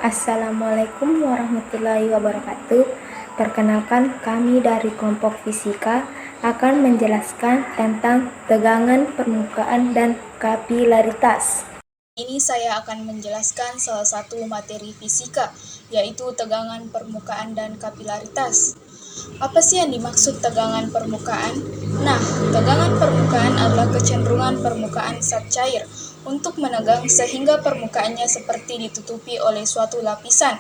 Assalamualaikum warahmatullahi wabarakatuh. Perkenalkan, kami dari kelompok fisika akan menjelaskan tentang tegangan permukaan dan kapilaritas. Ini saya akan menjelaskan salah satu materi fisika, yaitu tegangan permukaan dan kapilaritas. Apa sih yang dimaksud tegangan permukaan? Nah, tegangan permukaan adalah kecenderungan permukaan zat cair untuk menegang sehingga permukaannya seperti ditutupi oleh suatu lapisan.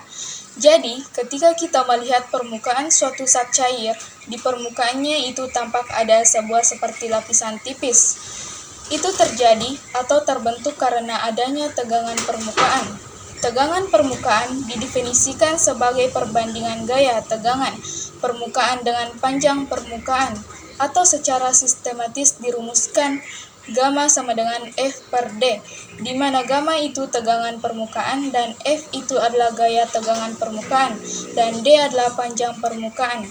Jadi, ketika kita melihat permukaan suatu zat cair, di permukaannya itu tampak ada sebuah seperti lapisan tipis. Itu terjadi atau terbentuk karena adanya tegangan permukaan. Tegangan permukaan didefinisikan sebagai perbandingan gaya tegangan permukaan dengan panjang permukaan, atau secara sistematis dirumuskan gamma sama dengan F per D, di mana gamma itu tegangan permukaan dan F itu adalah gaya tegangan permukaan dan D adalah panjang permukaan.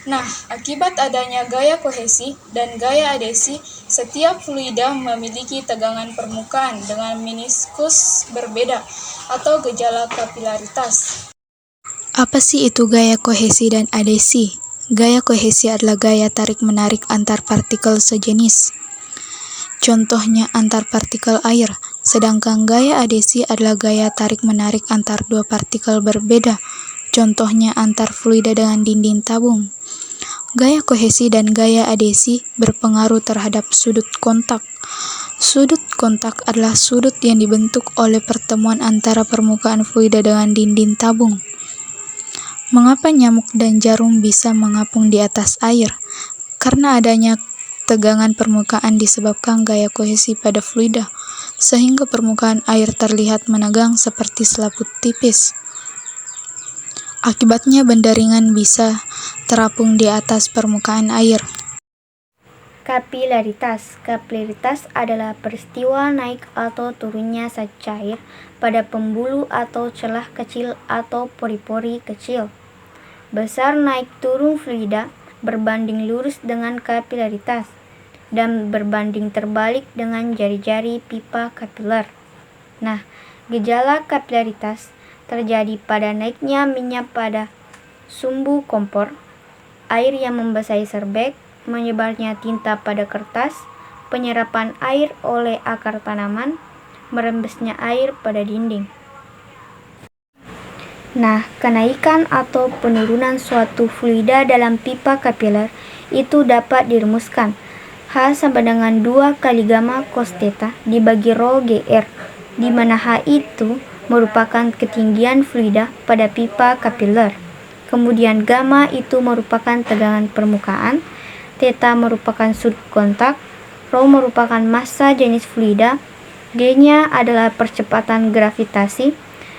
Nah, akibat adanya gaya kohesi dan gaya adhesi, setiap fluida memiliki tegangan permukaan dengan meniskus berbeda atau gejala kapilaritas. Apa sih itu gaya kohesi dan adhesi? Gaya kohesi adalah gaya tarik-menarik antar partikel sejenis. Contohnya antar partikel air, sedangkan gaya adhesi adalah gaya tarik-menarik antar dua partikel berbeda. Contohnya antar fluida dengan dinding tabung. Gaya kohesi dan gaya adhesi berpengaruh terhadap sudut kontak. Sudut kontak adalah sudut yang dibentuk oleh pertemuan antara permukaan fluida dengan dinding tabung. Mengapa nyamuk dan jarum bisa mengapung di atas air? Karena adanya tegangan permukaan disebabkan gaya kohesi pada fluida, sehingga permukaan air terlihat menegang seperti selaput tipis. Akibatnya benda ringan bisa terapung di atas permukaan air. Kapilaritas. Kapilaritas adalah peristiwa naik atau turunnya zat cair pada pembuluh atau celah kecil atau pori-pori kecil. Besar naik turun fluida berbanding lurus dengan kapilaritas dan berbanding terbalik dengan jari-jari pipa kapiler. Nah, gejala kapilaritas terjadi pada naiknya minyak pada sumbu kompor, air yang membasahi serbet, menyebarnya tinta pada kertas, penyerapan air oleh akar tanaman, merembesnya air pada dinding. Nah, kenaikan atau penurunan suatu fluida dalam pipa kapiler itu dapat dirumuskan H sama dengan 2 kali gamma cos theta dibagi rho GR, di mana H itu merupakan ketinggian fluida pada pipa kapiler. Kemudian gamma itu merupakan tegangan permukaan, theta merupakan sudut kontak, rho merupakan massa jenis fluida, G-nya adalah percepatan gravitasi,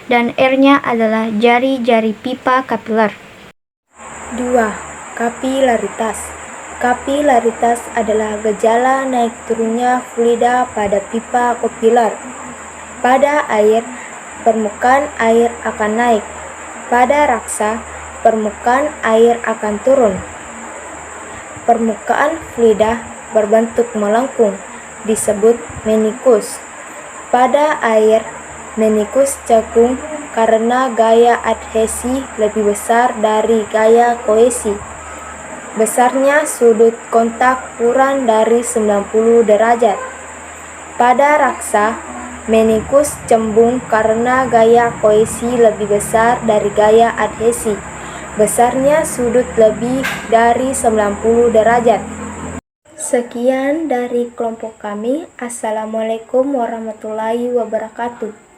dan R-nya adalah jari-jari pipa kapiler. 2. Kapilaritas. Kapilaritas adalah gejala naik turunnya fluida pada pipa kapiler. Pada air, permukaan air akan naik. Pada raksa, permukaan air akan turun. Permukaan fluida berbentuk melengkung, disebut meniskus. Pada air, meniskus cekung karena gaya adhesi lebih besar dari gaya kohesi. Besarnya sudut kontak kurang dari 90 derajat. Pada raksa, meniskus cembung karena gaya kohesi lebih besar dari gaya adhesi. Besarnya sudut lebih dari 90 derajat. Sekian dari kelompok kami. Assalamualaikum warahmatullahi wabarakatuh.